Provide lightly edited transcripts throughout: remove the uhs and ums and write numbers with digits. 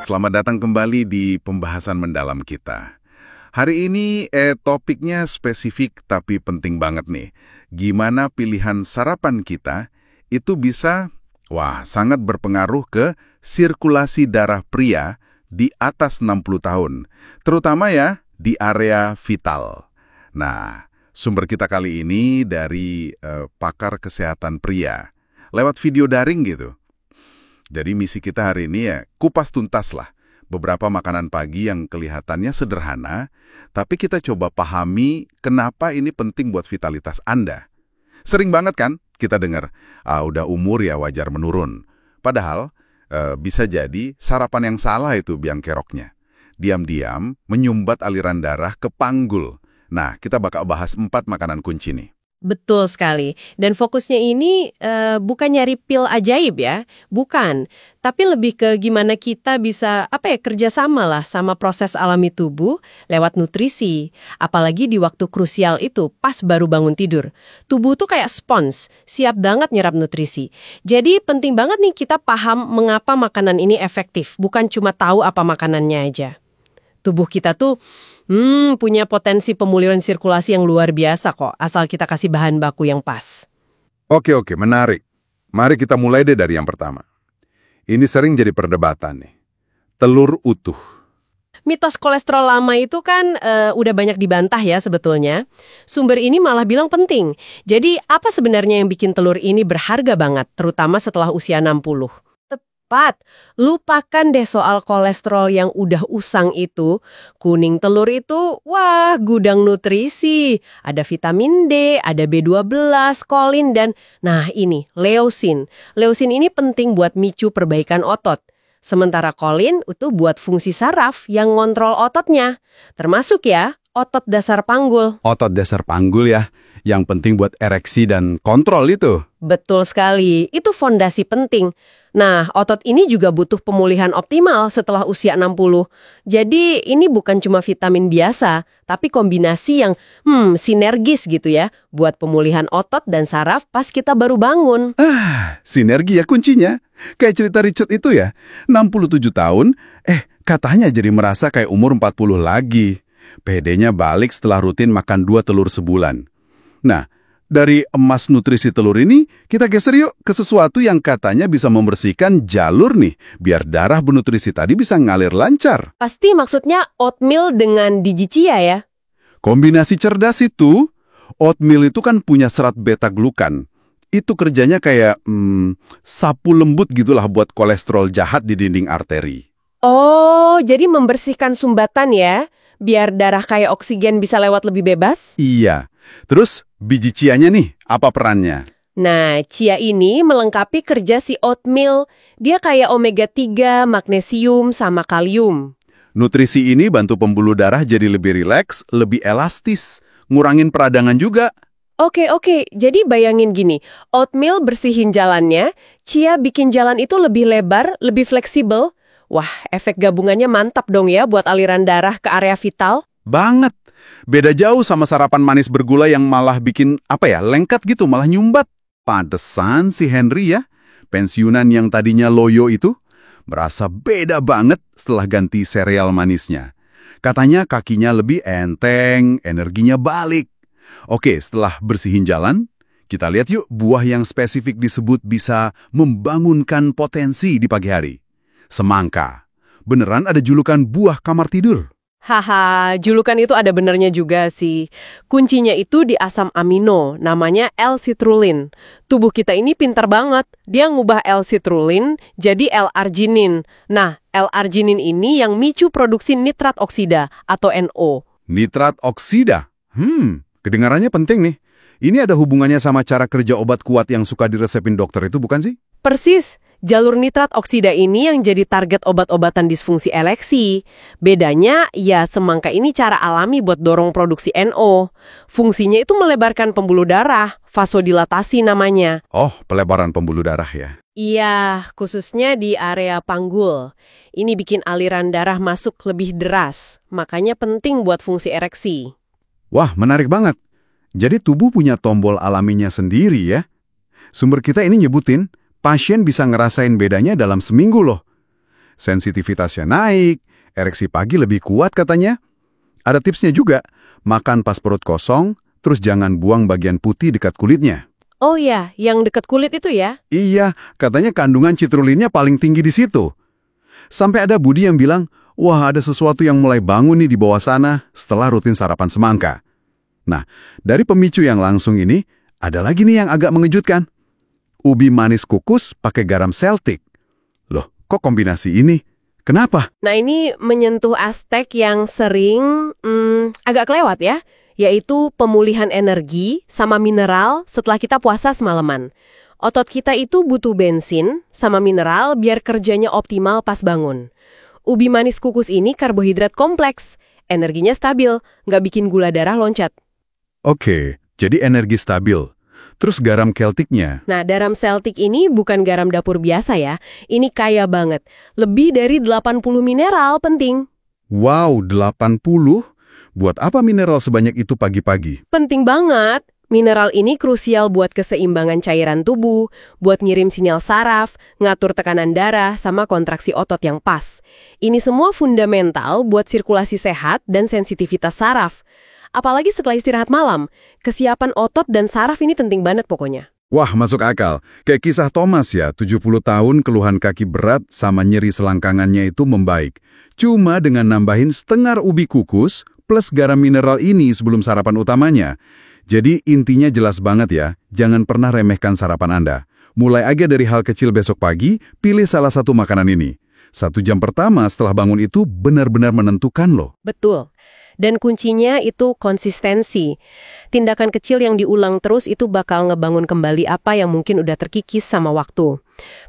Selamat datang kembali di pembahasan mendalam kita. Hari ini topiknya spesifik tapi penting banget nih. Gimana pilihan sarapan kita itu bisa sangat berpengaruh ke sirkulasi darah pria di atas 60 tahun. Terutama ya di area vital. Nah, sumber kita kali ini dari pakar kesehatan pria. Lewat video daring gitu. Jadi misi kita hari ini ya kupas tuntas lah beberapa makanan pagi yang kelihatannya sederhana, tapi kita coba pahami kenapa ini penting buat vitalitas Anda. Sering banget kan kita dengar, udah umur ya wajar menurun. Padahal bisa jadi sarapan yang salah itu biang keroknya. Diam-diam menyumbat aliran darah ke panggul. Nah, kita bakal bahas 4 makanan kunci nih. Betul sekali. Dan fokusnya ini bukan nyari pil ajaib ya, bukan. Tapi lebih ke gimana kita bisa kerjasama lah sama proses alami tubuh lewat nutrisi. Apalagi di waktu krusial itu, pas baru bangun tidur. Tubuh tuh kayak spons, siap banget nyerap nutrisi. Jadi penting banget nih kita paham mengapa makanan ini efektif, bukan cuma tahu apa makanannya aja. Tubuh kita tuh punya potensi pemulihan sirkulasi yang luar biasa kok, asal kita kasih bahan baku yang pas. Oke, menarik. Mari kita mulai deh dari yang pertama. Ini sering jadi perdebatan nih. Telur utuh. Mitos kolesterol lama itu kan udah banyak dibantah ya sebetulnya. Sumber ini malah bilang penting. Jadi apa sebenarnya yang bikin telur ini berharga banget, terutama setelah usia 60? Lupakan deh soal kolesterol yang udah usang itu. Kuning telur itu, gudang nutrisi. Ada vitamin D, ada B12, kolin, dan ini, leusin. Leusin ini penting buat micu perbaikan otot. Sementara kolin itu buat fungsi saraf yang ngontrol ototnya. Termasuk ya, otot dasar panggul. Otot dasar panggul ya, yang penting buat ereksi dan kontrol itu. Betul sekali, itu fondasi penting. Nah, otot ini juga butuh pemulihan optimal setelah usia 60. Jadi, ini bukan cuma vitamin biasa, tapi kombinasi yang sinergis gitu ya, buat pemulihan otot dan saraf pas kita baru bangun. Sinergi ya kuncinya. Kayak cerita Richard itu ya, 67 tahun, katanya jadi merasa kayak umur 40 lagi. PD-nya balik setelah rutin makan 2 telur sebulan. Nah, dari emas nutrisi telur ini, kita geser yuk ke sesuatu yang katanya bisa membersihkan jalur nih, biar darah bernutrisi tadi bisa ngalir lancar. Pasti maksudnya oatmeal dengan biji chia ya? Kombinasi cerdas itu, oatmeal itu kan punya serat beta-glukan. Itu kerjanya kayak sapu lembut gitulah buat kolesterol jahat di dinding arteri. Oh, jadi membersihkan sumbatan ya? Biar darah kayak oksigen bisa lewat lebih bebas? Iya. Terus, biji chianya nih, apa perannya? Nah, chia ini melengkapi kerja si oatmeal. Dia kayak omega 3, magnesium, sama kalium. Nutrisi ini bantu pembuluh darah jadi lebih rileks, lebih elastis, ngurangin peradangan juga. Oke. Jadi bayangin gini, oatmeal bersihin jalannya, chia bikin jalan itu lebih lebar, lebih fleksibel. Wah, efek gabungannya mantap dong ya buat aliran darah ke area vital. Banget. Beda jauh sama sarapan manis bergula yang malah bikin, lengket gitu, malah nyumbat. Pantesan si Henry ya, pensiunan yang tadinya loyo itu, merasa beda banget setelah ganti sereal manisnya. Katanya kakinya lebih enteng, energinya balik. Oke, setelah bersihin jalan, kita lihat yuk buah yang spesifik disebut bisa membangunkan potensi di pagi hari. Semangka. Beneran ada julukan buah kamar tidur. Haha, julukan itu ada benernya juga sih. Kuncinya itu di asam amino, namanya L-citrulline. Tubuh kita ini pintar banget. Dia ngubah L-citrulline jadi L-arginin. Nah, L-arginin ini yang micu produksi nitrat oksida atau NO. Nitrat oksida? Kedengarannya penting nih. Ini ada hubungannya sama cara kerja obat kuat yang suka diresepin dokter itu bukan sih? Persis. Jalur nitrat oksida ini yang jadi target obat-obatan disfungsi ereksi. Bedanya, ya semangka ini cara alami buat dorong produksi NO. Fungsinya itu melebarkan pembuluh darah, vasodilatasi namanya. Oh, pelebaran pembuluh darah ya? Iya, khususnya di area panggul. Ini bikin aliran darah masuk lebih deras, makanya penting buat fungsi ereksi. Wah, menarik banget. Jadi tubuh punya tombol alaminya sendiri ya? Sumber kita ini nyebutin, pasien bisa ngerasain bedanya dalam seminggu loh. sensitivitasnya naik, ereksi pagi lebih kuat katanya. Ada tipsnya juga, makan pas perut kosong, terus jangan buang bagian putih dekat kulitnya. Oh ya, yang dekat kulit itu ya? Iya, katanya kandungan citrulinnya paling tinggi di situ. Sampai ada Budi yang bilang, wah ada sesuatu yang mulai bangun nih di bawah sana setelah rutin sarapan semangka. Nah, dari pemicu yang langsung ini, ada lagi nih yang agak mengejutkan. Ubi manis kukus pakai garam Celtic. Loh, kok kombinasi ini? Kenapa? Nah ini menyentuh aspek yang sering agak kelewat ya, yaitu pemulihan energi sama mineral setelah kita puasa semalaman. Otot kita itu butuh bensin sama mineral biar kerjanya optimal pas bangun. Ubi manis kukus ini karbohidrat kompleks, energinya stabil, nggak bikin gula darah loncat. Oke, jadi energi stabil. Terus garam Celtic-nya? Nah, garam Celtic ini bukan garam dapur biasa ya. Ini kaya banget. Lebih dari 80 mineral penting. Wow, 80? Buat apa mineral sebanyak itu pagi-pagi? Penting banget. Mineral ini krusial buat keseimbangan cairan tubuh, buat ngirim sinyal saraf, ngatur tekanan darah, sama kontraksi otot yang pas. Ini semua fundamental buat sirkulasi sehat dan sensitivitas saraf. Apalagi setelah istirahat malam, kesiapan otot dan saraf ini penting banget pokoknya. Wah, masuk akal. Kayak kisah Thomas ya, 70 tahun keluhan kaki berat sama nyeri selangkangannya itu membaik. Cuma dengan nambahin setengah ubi kukus plus garam mineral ini sebelum sarapan utamanya. Jadi intinya jelas banget ya, jangan pernah remehkan sarapan Anda. Mulai aja dari hal kecil besok pagi, pilih salah satu makanan ini. 1 jam pertama setelah bangun itu benar-benar menentukan loh. Betul. Dan kuncinya itu konsistensi. Tindakan kecil yang diulang terus itu bakal ngebangun kembali apa yang mungkin udah terkikis sama waktu.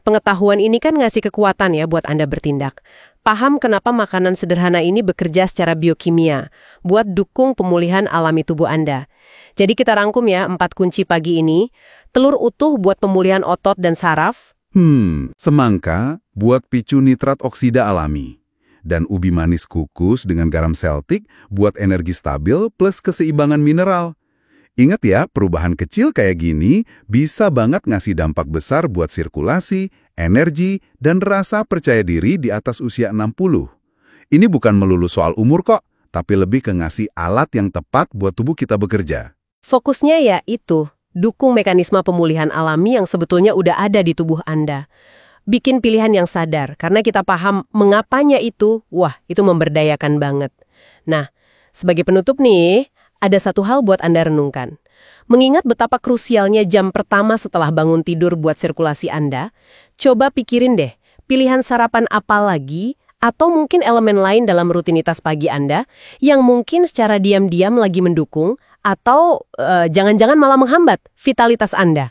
Pengetahuan ini kan ngasih kekuatan ya buat Anda bertindak. Paham kenapa makanan sederhana ini bekerja secara biokimia, buat dukung pemulihan alami tubuh Anda. Jadi kita rangkum ya 4 kunci pagi ini. Telur utuh buat pemulihan otot dan saraf. Semangka buat picu nitrat oksida alami. Dan ubi manis kukus dengan garam Celtic buat energi stabil plus keseimbangan mineral. Ingat ya, perubahan kecil kayak gini bisa banget ngasih dampak besar buat sirkulasi, energi, dan rasa percaya diri di atas usia 60. Ini bukan melulu soal umur kok, tapi lebih ke ngasih alat yang tepat buat tubuh kita bekerja. Fokusnya ya itu, dukung mekanisme pemulihan alami yang sebetulnya udah ada di tubuh Anda. Bikin pilihan yang sadar, karena kita paham mengapanya itu, wah itu memberdayakan banget. Nah, sebagai penutup nih, ada satu hal buat Anda renungkan. Mengingat betapa krusialnya jam pertama setelah bangun tidur buat sirkulasi Anda, coba pikirin deh, pilihan sarapan apa lagi, atau mungkin elemen lain dalam rutinitas pagi Anda, yang mungkin secara diam-diam lagi mendukung, atau jangan-jangan malah menghambat vitalitas Anda.